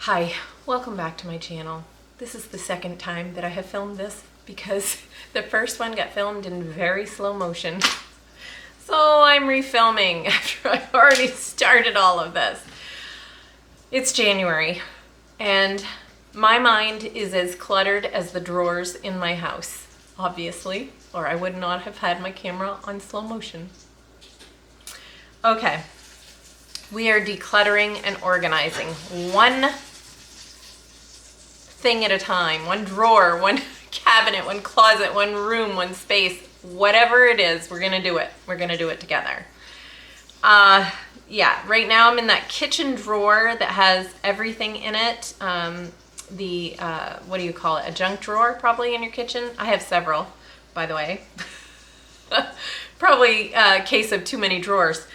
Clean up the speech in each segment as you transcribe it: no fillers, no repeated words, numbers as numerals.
Hi, welcome back to my channel. This is the second time that I have filmed this because the first one got filmed in very slow motion. So I'm refilming after I've already started all of this. It's January and my mind is as cluttered as the drawers in my house, obviously, or I would not have had my camera on slow motion. Okay, we are decluttering and organizing one thing at a time, one drawer, one cabinet, one closet, one room, one space, whatever it is, we're gonna do it. We're gonna do it together. Yeah, right now I'm in that kitchen drawer that has everything in it. What do you call it? A junk drawer probably in your kitchen. I have several, by the way. Probably a case of too many drawers.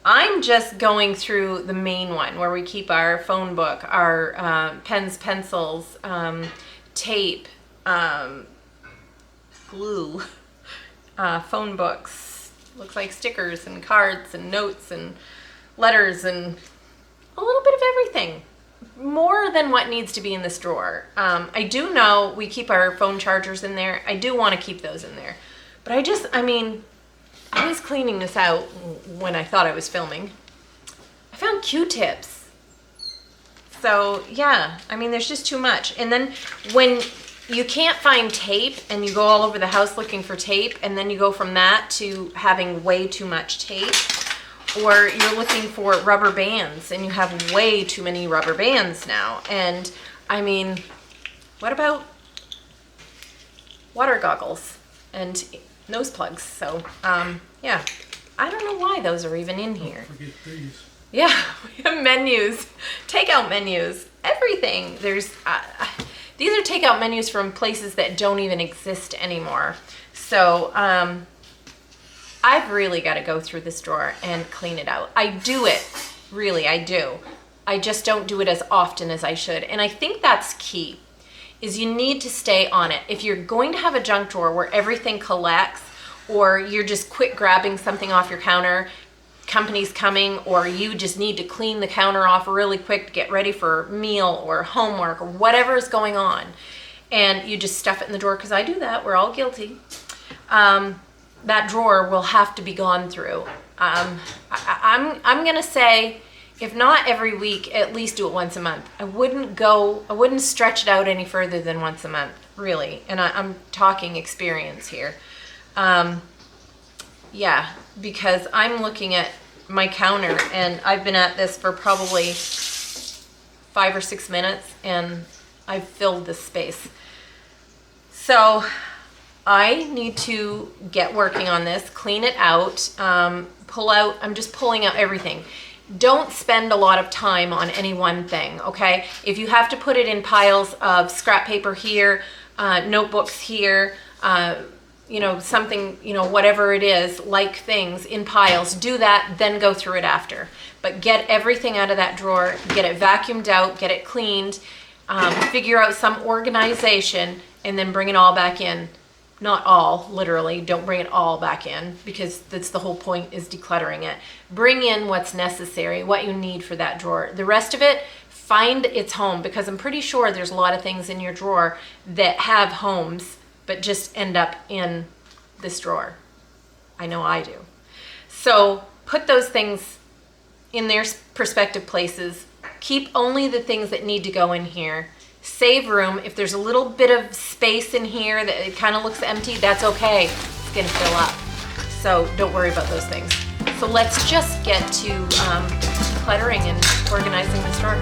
I'm just going through the main one where we keep our phone book, our pens, pencils, tape, glue, phone books, looks like stickers and cards and notes and letters and a little bit of everything. More than what needs to be in this drawer. I do know we keep our phone chargers in there. I do want to keep those in there. But I was cleaning this out when I thought I was filming. I found Q-tips. So yeah, there's just too much. And then when you can't find tape and you go all over the house looking for tape, and then you go from that to having way too much tape, or you're looking for rubber bands and you have way too many rubber bands now. And what about water goggles and nose plugs? So yeah, I don't know why those are even in here. Don't forget these. Yeah, we have menus, takeout menus, everything. There's these are takeout menus from places that don't even exist anymore. So I've really got to go through this drawer and clean it out. I do it, really, I do. I just don't do it as often as I should. And I think that's key, is you need to stay on it. If you're going to have a junk drawer where everything collects, or you're just quick grabbing something off your counter, company's coming, or you just need to clean the counter off really quick to get ready for meal or homework or whatever is going on, and you just stuff it in the drawer, because I do that, we're all guilty. That drawer will have to be gone through. I'm gonna say, if not every week, at least do it once a month. I wouldn't stretch it out any further than once a month, really. And I'm talking experience here. Yeah, because I'm looking at my counter and I've been at this for probably 5 or 6 minutes and I've filled this space. So I need to get working on this, clean it out, I'm just pulling out everything. Don't spend a lot of time on any one thing, okay? If you have to put it in piles of scrap paper here, notebooks here, something, whatever it is, like things in piles, do that, then go through it after. But get everything out of that drawer, get it vacuumed out, get it cleaned, figure out some organization, and then bring it all back in. Not all, literally, don't bring it all back in, because that's the whole point, is decluttering it. Bring in what's necessary, what you need for that drawer. The rest of it, find its home, because I'm pretty sure there's a lot of things in your drawer that have homes, but just end up in this drawer. I know I do. So put those things in their respective places. Keep only the things that need to go in here. Save room. If there's a little bit of space in here that it kind of looks empty, that's okay. It's gonna fill up. So don't worry about those things. So let's just get to decluttering and organizing this drawer.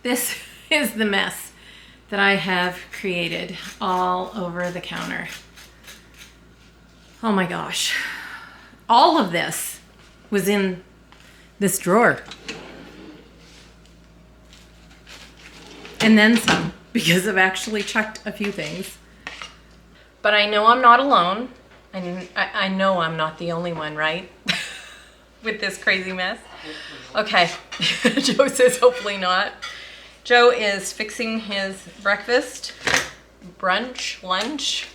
this is the mess that I have created all over the counter. Oh my gosh. All of this was in this drawer. And then some, because I've actually chucked a few things. But I know I'm not alone. I know I'm not the only one, right? With this crazy mess. Okay, Joe says hopefully not. Joe is fixing his breakfast, brunch, lunch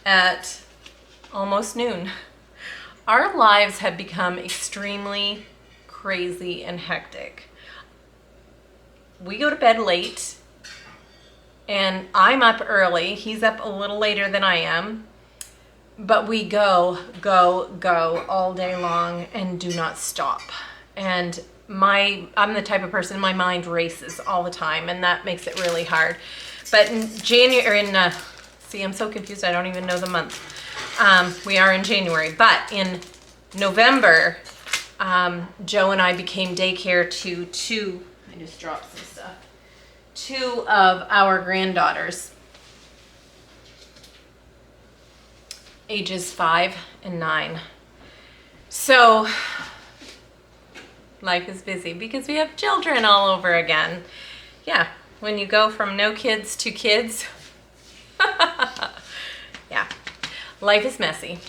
at almost noon. Our lives have become extremely crazy and hectic. We go to bed late, and I'm up early. He's up a little later than I am. But we go all day long and do not stop. And I'm the type of person, my mind races all the time, and that makes it really hard. But in January, see, I'm so confused, I don't even know the month. We are in January, but in November, Joe and I became daycare to I just dropped some stuff, 2 of our granddaughters, ages 5 and 9. So life is busy because we have children all over again. Yeah, when you go from no kids to kids, yeah, life is messy.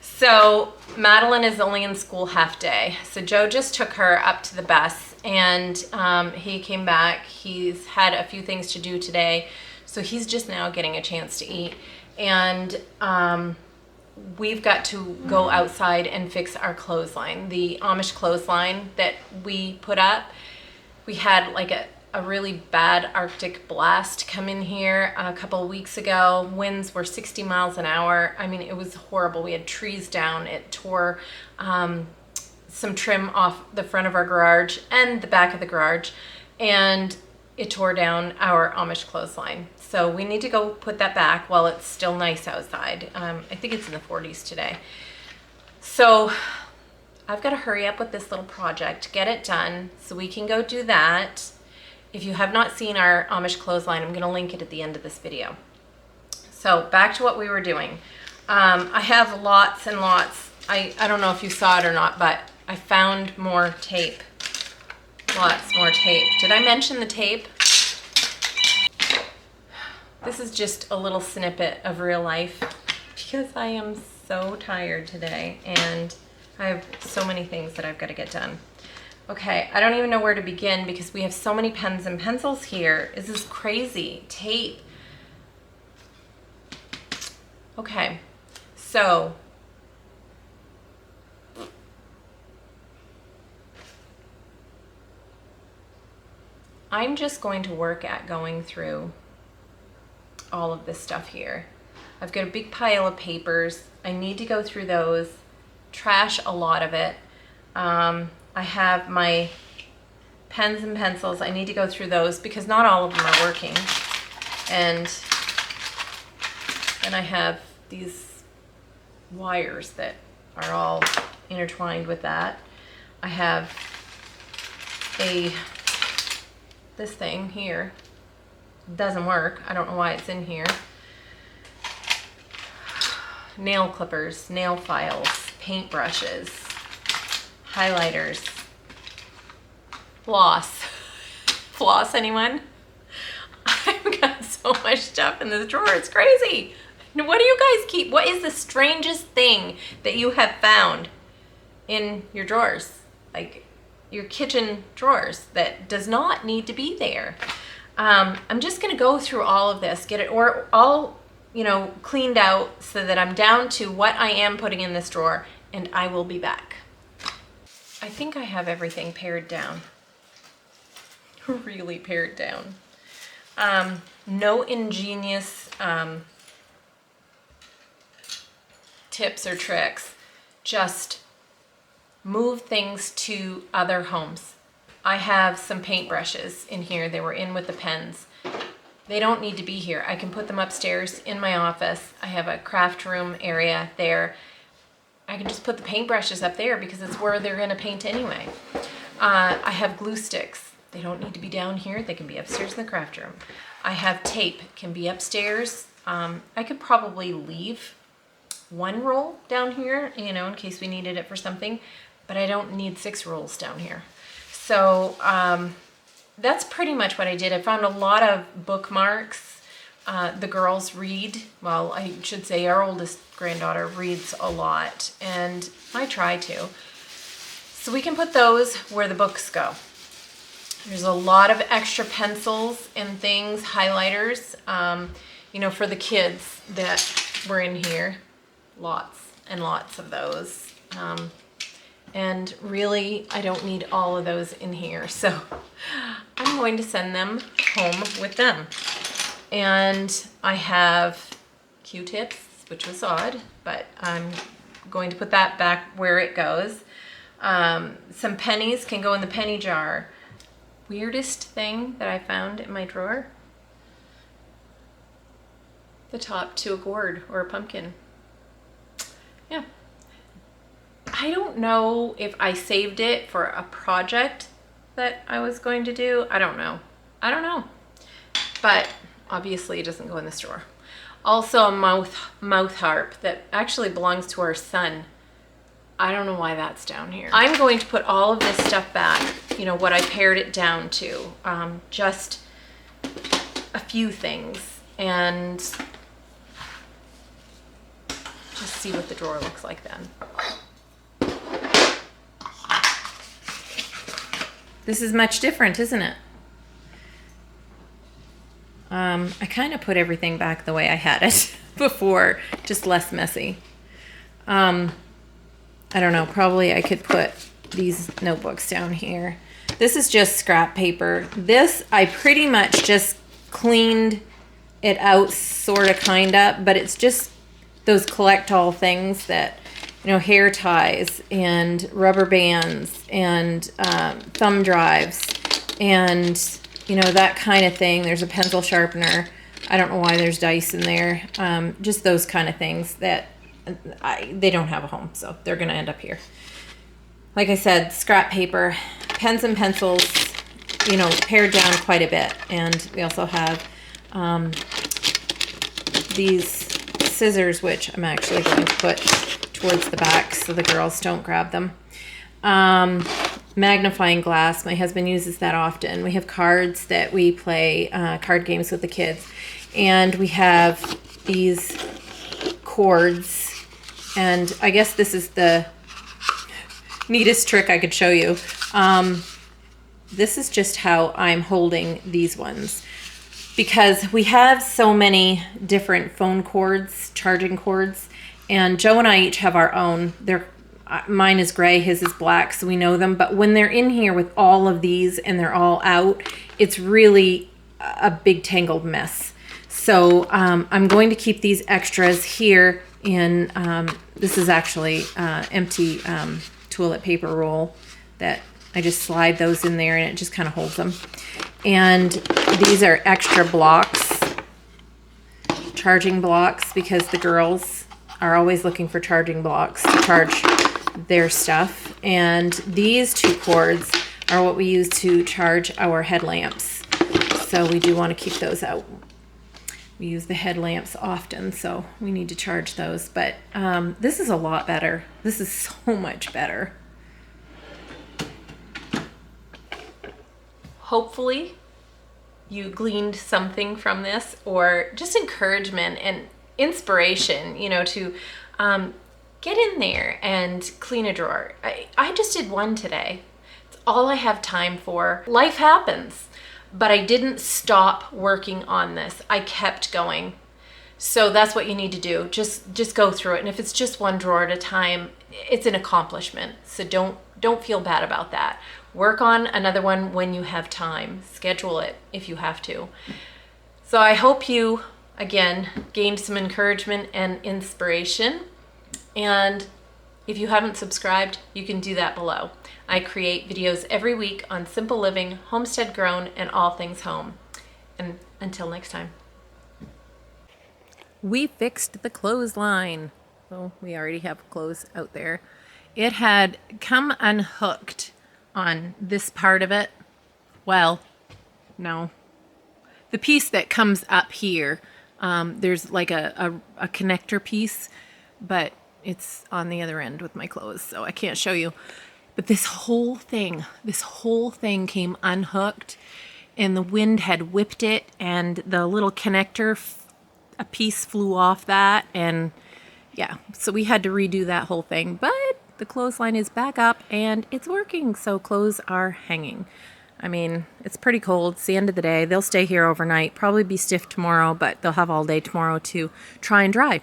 So Madeline is only in school half day. So Joe just took her up to the bus, and he came back. He's had a few things to do today, so he's just now getting a chance to eat. And we've got to go outside and fix our clothesline, the Amish clothesline that we put up. We had like a really bad Arctic blast come in here a couple of weeks ago. Winds were 60 miles an hour. I mean, it was horrible. We had trees down. It tore some trim off the front of our garage and the back of the garage, and it tore down our Amish clothesline. So we need to go put that back while it's still nice outside. I think it's in the 40s today. So I've got to hurry up with this little project, get it done so we can go do that. If you have not seen our Amish clothesline, I'm going to link it at the end of this video. So back to what we were doing. I have lots and lots. I don't know if you saw it or not, but I found more tape. Lots more tape. Did I mention the tape? This is just a little snippet of real life because I am so tired today and I have so many things that I've got to get done. Okay, I don't even know where to begin because we have so many pens and pencils here. This is crazy. Tape. Okay, so I'm just going to work at going through all of this stuff here. I've got a big pile of papers. I need to go through those, trash a lot of it. I have my pens and pencils. I need to go through those because not all of them are working. And then I have these wires that are all intertwined with that. I have this thing here. Doesn't work. I don't know why it's in here. Nail clippers, nail files, paint brushes, highlighters, floss. Floss, anyone? I've got so much stuff in this drawer. It's crazy. What do you guys keep? What is the strangest thing that you have found in your drawers? Like your kitchen drawers that does not need to be there. I'm just going to go through all of this, get it all, cleaned out so that I'm down to what I am putting in this drawer, and I will be back. I think I have everything pared down. Really pared down. No ingenious tips or tricks. Just move things to other homes. I have some paintbrushes in here. They were in with the pens. They don't need to be here. I can put them upstairs in my office. I have a craft room area there. I can just put the paintbrushes up there because it's where they're going to paint anyway. I have glue sticks. They don't need to be down here. They can be upstairs in the craft room. I have tape, can be upstairs. I could probably leave one roll down here, you know, in case we needed it for something, but I don't need 6 rolls down here. So that's pretty much what I did. I found a lot of bookmarks. The girls read, well, I should say our oldest granddaughter reads a lot, and I try to. So we can put those where the books go. There's a lot of extra pencils and things, highlighters, you know, for the kids that were in here. Lots and lots of those. And really, I don't need all of those in here. So I'm going to send them home with them. And I have Q-tips, which was odd, but I'm going to put that back where it goes. Some pennies can go in the penny jar. Weirdest thing that I found in my drawer. The top to a gourd or a pumpkin. Yeah. I don't know if I saved it for a project that I was going to do. I don't know. But obviously it doesn't go in this drawer. Also a mouth harp that actually belongs to our son. I don't know why that's down here. I'm going to put all of this stuff back, you know, what I pared it down to. Just a few things, and just see what the drawer looks like then. This is much different, isn't it? I kind of put everything back the way I had it before, just less messy. I don't know, probably I could put these notebooks down here. This is just scrap paper. This, I pretty much just cleaned it out, sort of, kind of, but it's just those collect-all things that, you know, hair ties and rubber bands and thumb drives and, you know, that kind of thing. There's a pencil sharpener. I don't know why there's dice in there. Just those kind of things that they don't have a home, so they're going to end up here. Like I said, scrap paper, pens and pencils, you know, pared down quite a bit. And we also have these scissors, which I'm actually going to put towards the back so the girls don't grab them. Magnifying glass, my husband uses that often. We have cards that we play, card games with the kids. And we have these cords. And I guess this is the neatest trick I could show you. This is just how I'm holding these ones. Because we have so many different phone cords, charging cords, and Joe and I each have our own. Mine is gray, his is black, so we know them. But when they're in here with all of these and they're all out, it's really a big tangled mess. So I'm going to keep these extras here in, this is actually empty toilet paper roll that I just slide those in there and it just kind of holds them. And these are extra blocks, charging blocks, because the girls are always looking for charging blocks to charge their stuff. And these 2 cords are what we use to charge our headlamps. So we do want to keep those out. We use the headlamps often, so we need to charge those. But this is a lot better. This is so much better. Hopefully you gleaned something from this, or just encouragement and inspiration, you know, to get in there and clean a drawer. I just did one today. It's all I have time for. Life happens. But I didn't stop working on this. I kept going. So that's what you need to do. Just go through it. And if it's just one drawer at a time, it's an accomplishment. So don't feel bad about that. Work on another one when you have time. Schedule it if you have to. So I hope you, again, gained some encouragement and inspiration. And if you haven't subscribed, you can do that below. I create videos every week on simple living, homestead grown, and all things home. And until next time. We fixed the clothesline. So we already have clothes out there. It had come unhooked on this part of it Well, no. The piece that comes up here, there's like a connector piece, but it's on the other end with my clothes, so I can't show you. But this whole thing came unhooked, and the wind had whipped it, and the little connector, a piece flew off that, and yeah, so we had to redo that whole thing. But the clothesline is back up, and it's working, so clothes are hanging. I mean, it's pretty cold. It's the end of the day. They'll stay here overnight, probably be stiff tomorrow, but they'll have all day tomorrow to try and dry.